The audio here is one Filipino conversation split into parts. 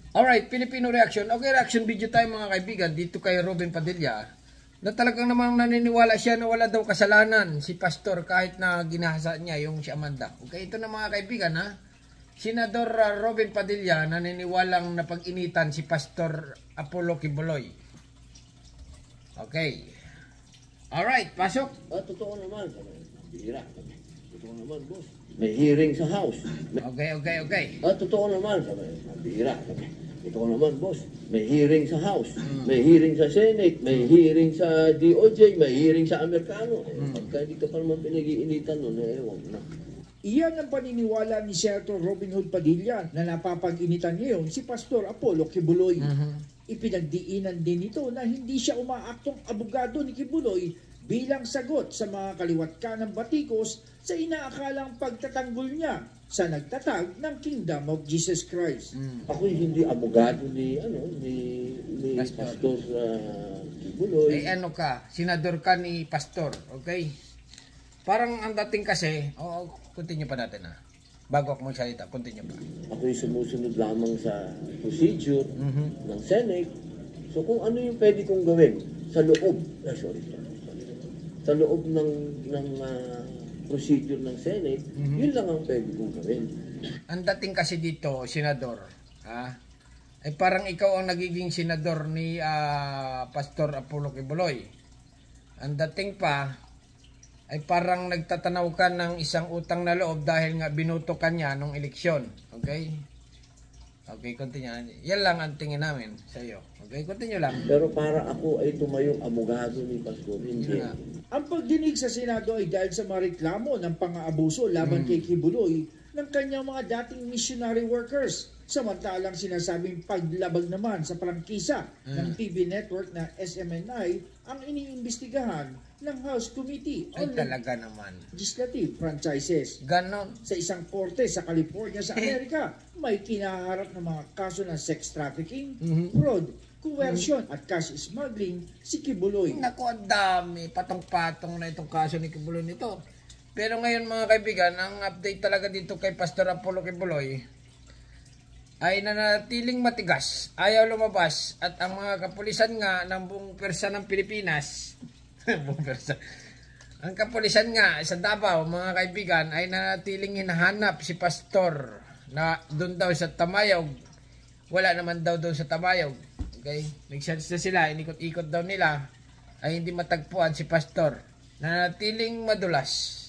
Alright, Filipino reaction. Okay, reaction video tayo mga kaibigan. Dito kay Robin Padilla. Na talagang namang naniniwala siya na wala daw kasalanan si Pastor kahit na ginahasa niya yung si Amanda. Okay, ito na mga kaibigan ha. Senador Robin Padilla naniniwalang napag-initan si Pastor Apollo Kibuloy. Okay. Alright, pasok. Totoo naman. Bihira. Totoo naman, boss. May hearing sa House. Okay. Totoo naman. Bihira. Totoo naman, boss. May hearing sa House. May hearing sa Senate. May hearing sa DOJ. May hearing sa Amerikano. Pagka hindi ka pa naman pinag-iinitan nun, ewan na. Iyan ang paniniwala ni Senator Robin Hood Padilla na napapag-initan ngayon si Pastor Apollo Kibuloy. Ipinagdiinan din ito na hindi siya umaaktong abogado ni Kibuloy bilang sagot sa mga kaliwat-kanang batikos sa inaakalang pagtatanggol niya sa nagtatag ng Kingdom of Jesus Christ. Ako hindi abogado ni Pastor Kibuloy. Eh ano ka, senador ka ni Pastor, okay? Parang ang dating kasi, continue pa natin ha. Bago ako magsalita, continue pa. Ako'y sumusunod lamang sa procedure ng Senate. So kung ano yung pwede kong gawin sa loob, sa loob ng procedure ng Senate, yun lang ang pwede kong gawin. Ang dating kasi dito, senador, ay parang ikaw ang nagiging senador ni Pastor Apollo Kibuloy. Ang dating pa, ay parang nagtatanaw ka ng isang utang na loob dahil nga binuto ka niya nung eleksyon. Okay? Okay, continue. Yan lang ang tingin namin sa iyo. Okay, continue lang. Pero para ako ay tumayong abogado ni Pastor, hindi. Ang pagdinig sa Senado ay dahil sa mga reklamo ng pang-aabuso laban kay Kibuloy ng kanyang mga dating missionary workers. Samantalang sinasabing paglabag naman sa prangkisa ng TV network na SMNI ang iniimbestigahan ng House Committee on talaga naman Legislative Franchises. Ganon. Sa isang korte sa California sa Amerika, may kinaharap ng mga kaso ng sex trafficking, fraud, coercion at cash smuggling si Kibuloy. Naku, ang dami. Patong-patong na itong kaso ni Kibuloy nito. Pero ngayon mga kaibigan, ang update talaga dito kay Pastor Apollo Kibuloy ay nanatiling matigas, ayaw lumabas, at ang mga kapulisan nga ng buong persa ng Pilipinas, buong persa, ang kapulisan nga sa Davao, mga kaibigan, ay nanatiling hinahanap si Pastor na doon daw sa Tamayog. Wala naman daw doon sa Tamayog. Okay? Nag-search na sila, inikot-ikot daw nila, ay hindi matagpuan si Pastor. Nanatiling madulas.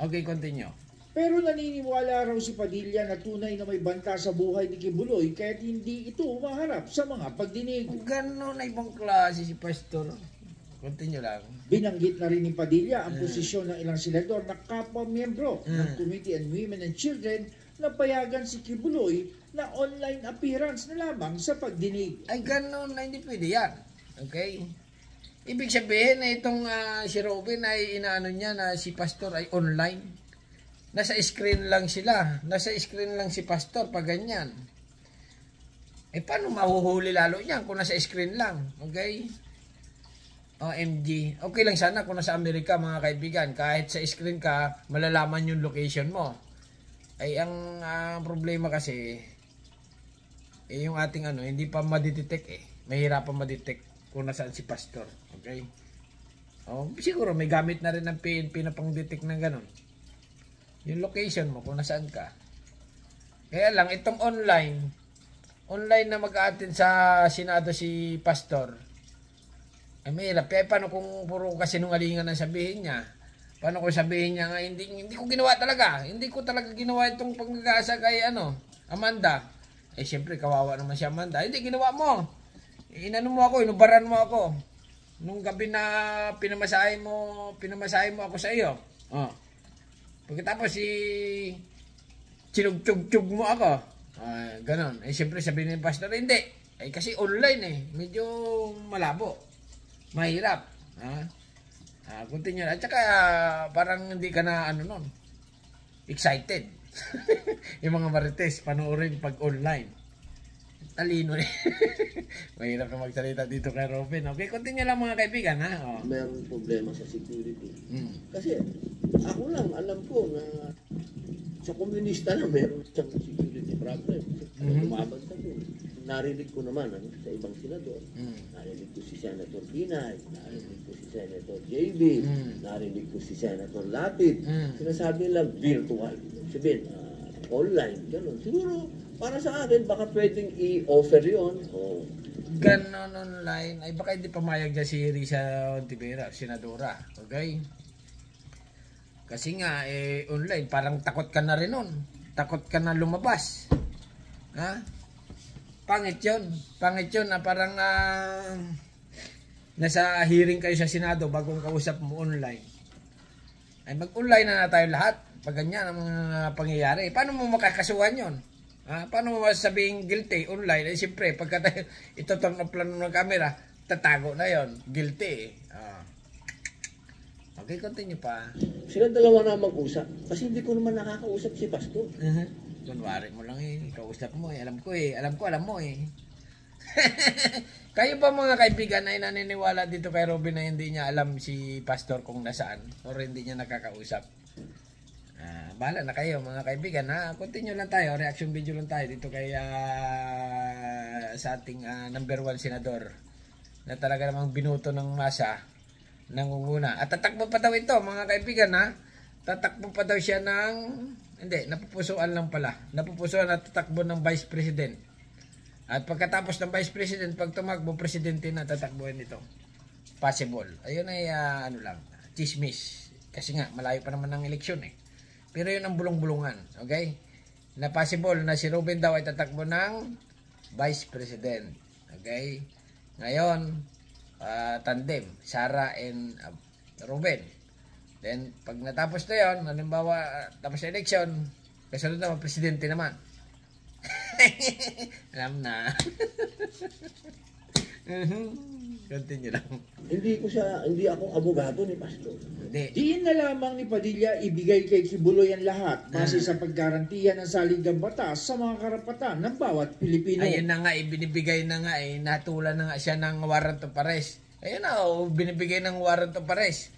Okay, continue. Pero naniniwala raw si Padilla na tunay na may banta sa buhay ni Kibuloy kahit hindi ito umaharap sa mga pagdinig. Ganon na ibang klase si Pastor. Continue lang. Binanggit na rin ni Padilla ang posisyon ng ilang senador na kapwa-miyembro ng Committee on Women and Children na payagan si Kibuloy na online appearance na lamang sa pagdinig. Ay ganon na hindi pwede yan. Okay? Ibig sabihin na itong si Robin ay inaano niya na si Pastor ay online. Nasa screen lang sila. Nasa screen lang si Pastor pag ganyan. Eh paano mahuhuli lalo niyan kung nasa screen lang? Okay? OMG. Okay lang sana kung nasa Amerika mga kaibigan. Kahit sa screen ka, malalaman yung location mo. Ay ang problema kasi yung ating hindi pa madetect eh. Mahirapan madetect kung nasaan si Pastor. Okay? Siguro may gamit na rin ng PNP na pang-detect ng ganun. Yung location mo kung nasaan ka. Kaya lang, itong online na mag-a-attend sa Senado si Pastor, ay mahirap. Kaya paano kung puro kasinungalingan ang sabihin niya? Paano kung sabihin niya nga, hindi ko ginawa talaga. Hindi ko talaga ginawa itong pag-asa kay Amanda. Eh siyempre, kawawa naman si Amanda. Hindi, ginawa mo. Inano mo ako, inubaran mo ako. Nung gabi na pinamasahe mo ako sa iyo. Pagkatapos sinugtug-tug mo ako. Ganon. Eh siyempre sabihin ni Pastor, hindi. Eh kasi online eh. Medyo malabo. Mahirap. Continue. At saka parang hindi ka na excited. Yung mga marites, panoorin pag online. Talino eh. Mahirap na magsalita dito kay Robin. Okay, continue lang mga kaibigan ha. Mayroong problema sa security. Kasi ako lang alam ko na sa komunista na meron siyang security problem. Lumabag sa narinig ko naman sa ibang senador, narinig ko si Senator Binay, narinig ko si Senator JB, narinig ko si Senator Lapid. Sinasabi nila virtual. Sabihin, online, gano'n. Siguro, para sa akin, baka pwedeng i-offer yon o Ganon online, ay baka hindi pamayag dyan si Risa Ontiveros, senadora. Okay? Kasi nga, online, parang takot ka na rin nun. Takot ka na lumabas. Ha? Pangit yun. Pangit yun na parang nasa hearing kayo sa Senado bagong kausap mo online. Ay mag-online na tayo lahat. Pag ganyan ang mga pangyayari. Paano mo makakasuhan yun? Paano mo masasabing guilty online? Eh siyempre, pagka ito turn off lang ng camera, tatago na yon, guilty. Okay, continue pa. Sila dalawa na mag-usap. Kasi hindi ko naman nakakausap si Pastor. Kunwari mo lang kausap mo Alam ko alam mo Kayo ba mga kaibigan ay naniniwala dito kay Robin na hindi niya alam si Pastor kung nasaan or hindi niya nakakausap? Bahala na kayo mga kaibigan ha. Continue lang tayo, reaction video lang tayo dito kay sa ating number 1 senador na talaga namang binuto ng masa nangunguna. At tatakbo pa daw ito mga kaibigan ha. Tatakbo pa daw siya ng napupusuan lang pala. Napupusuan at tatakbo ng Vice President. At pagkatapos ng Vice President, pag tumakbo presidente na tatakbuhin ito. Possible. Ayun ay chismis. Kasi nga malayo pa naman ng eleksyon Pero yun ang bulong-bulungan, okay? Na possible na si Ruben daw ay tatakbo ng Vice President. Okay? Ngayon, tandem, Sara and Ruben. Then, pag natapos na yun, halimbawa, tapos na eleksyon, kasunod naman, presidente naman. Alam na. Continue lang. Hindi ako abogado ni Pastor. Hindi. Diin na lamang ni Padilla ibigay kay Kibuloy ang lahat base sa paggarantiya ng saligang batas sa mga karapatan ng bawat Pilipino. Ayun na nga, binibigay na nga natulan na nga siya ng warrant of arrest. Ayun na, binibigay ng warrant of arrest.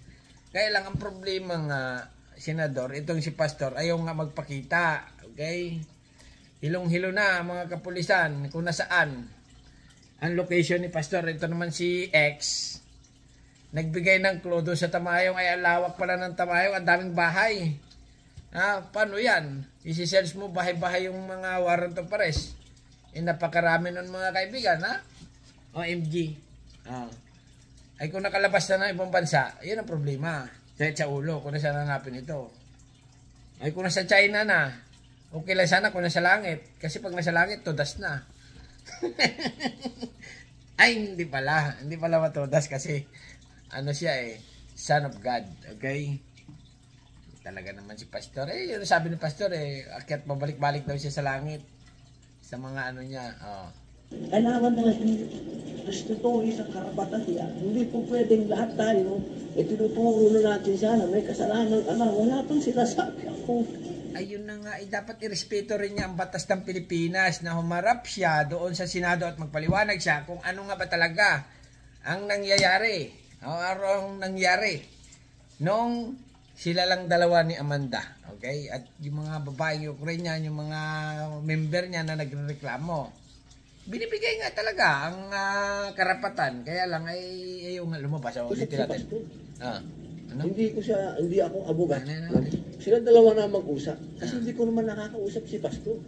Kaya lang ang problema nga, senador, itong si Pastor, ayaw nga magpakita. Okay? Hilong-hilo na mga kapulisan kung nasaan ang location ni Pastor. Ito naman si X. Nagbigay ng clue doon sa Tamayong. Ay alawak pala ng Tamayong. Ang daming bahay. Paano yan? Isi-search mo bahay-bahay yung mga warrant of arrest. Napakarami nun mga kaibigan. OMG. Ay kung nakalabas na ng ibang bansa, yun ang problema. Sa ulo, kung nasa nanapin ito. Ay kung nasa China na, okay lang sana kung nasa langit. Kasi pag nasa langit, todas na. Ay, hindi pala matodas kasi ano siya son of God, okay? Talaga naman si Pastor, yun sabi ni Pastor akyat pabalik-balik daw siya sa langit sa mga ano niya. Kailangan natin restituhin ang karapatan niya. Hindi po pwedeng lahat tayo tinuturo na natin siya na may kasalanan wala pang sinasabi ako. Ayun na nga, dapat irespeto rin niya ang batas ng Pilipinas na humarap siya doon sa Senado at magpaliwanag siya kung ano nga ba talaga ang nangyayari. Ang nangyari nung sila lang dalawa ni Amanda. Okay? At yung mga babaeng Ukrainian, yung mga member niya na nagreklamo, binibigay nga talaga ang karapatan. Kaya lang ayaw nga lumabas. Ulitin natin. Ano? Hindi ako abogado. Sila dalawa na mag-usap. Kasi hindi ko naman nakakausap si Pastor.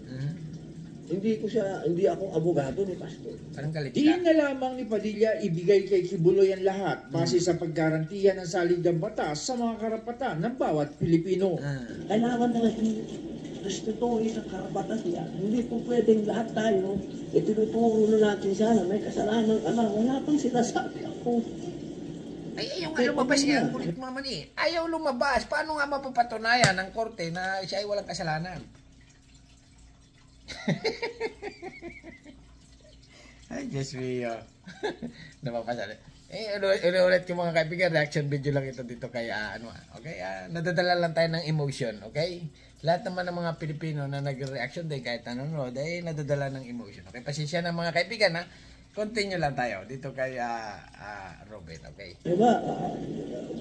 Hindi ako abogado ni Pastor. Parang galit Diin na lamang ni Padilla ibigay kay Kibuloy ang lahat base sa paggarantiya ng saligang batas sa mga karapatan ng bawat Pilipino. Kailangan natin restituhin ang karapatan niya. Hindi po pwedeng lahat tayo tinuturo na natin siya na may kasalanan wala pang sinasabi ako. Ayaw nga lumabas siya. Ang kulit mo naman Ayaw lumabas. Paano nga mapapatunayan ng korte na siya ay walang kasalanan? Ay, Diyos mio. Napapasali. Ulit ko mga kaibigan, reaction video lang ito dito kay okay? Nadadala lang tayo ng emotion, okay? Lahat naman ng mga Pilipino na nag-reaction din kahit nanonood ay nadadala ng emotion. Okay, pasensya na mga kaibigan Continue lang tayo dito kay Robin, okay? Diba,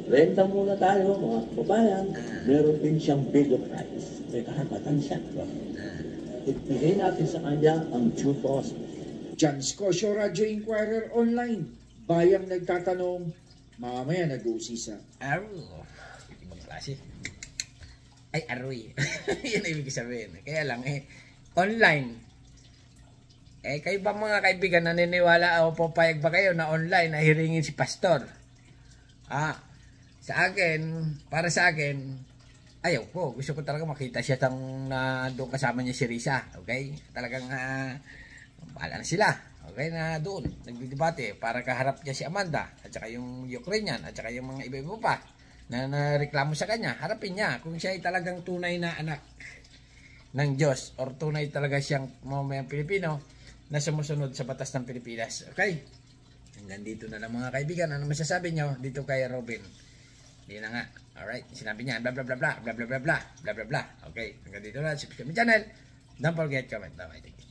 renta muna tayo mga kababayan. Meron din siyang Bill of Rights. May karapatan siya. Ibigay natin sa kanya ang due process. John Scotia, Radio Inquirer Online. Bayang nagtatanong, mamaya nag-uusisa. Aro. Ibang klase. Ay, aroy. Yan ang ibig sabihin. Kaya lang online. Kayo ba mga kaibigan naniniwala o papayag ba kayo na online na hiringin si pastor? Sa akin, para sa akin, ayaw ko. Gusto ko talaga makita siya na doon kasama niya si Risa. Okay? Talagang bahala na sila. Okay na doon. Nagdidebate para kaharap niya si Amanda at saka yung Ukrainian at saka yung mga iba-iba pa na nareklamo sa kanya. Harapin niya kung siya ay talagang tunay na anak ng Diyos or tunay talaga siyang mamamayang Pilipino na sumusunod sa batas ng Pilipinas. Okay? Hanggang dito na lang mga kaibigan. Ano masasabi nyo dito kay Robin? Hindi na nga. Alright. Sinabi niya blah blah blah blah blah blah blah blah blah blah blah. Okay. Hanggang dito na. Subscribe my channel. Don't forget comment. Bye bye.